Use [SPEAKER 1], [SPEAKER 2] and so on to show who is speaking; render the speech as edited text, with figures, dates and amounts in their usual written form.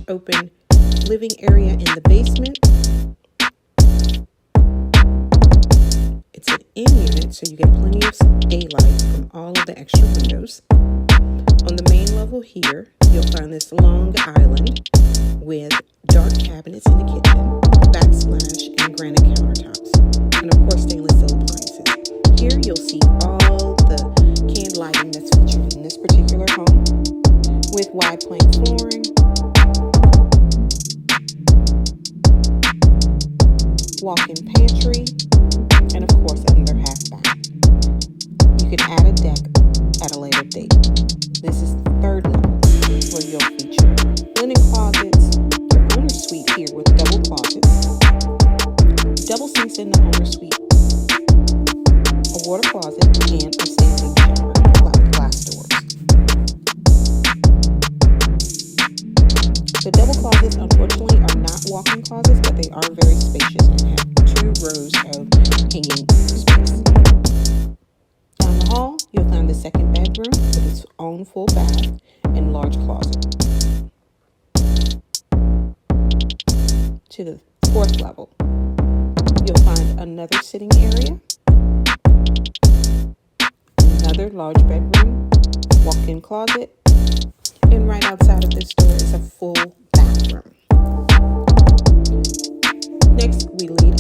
[SPEAKER 1] open living area in the basement. It's an in-unit, so you get plenty of daylight from all of the extra windows. On the main level here, you'll find this long island with dark cabinets in the kitchen, backsplash, and granite countertops, and of course stainless steel appliances. Here you'll see all the canned lighting that's featured in this particular home, with wide plank flooring, walk-in pantry, and of course another half bath. You can add a deck at a later date. This is the third level where you'll feature linen closets, your owner's suite here with double closets, double sinks in the owner's suite, a water closet, and a standing shower with glass doors. The double closets unfortunately are not walk-in closets, but they are very spacious and have 2 rows of hanging space. Down the hall, you'll find the second bedroom with its own full bath and large closet. To the 4th level, you'll find another sitting area, another large bedroom, walk-in closet, and right outside of this door is a full bathroom. Next, we lead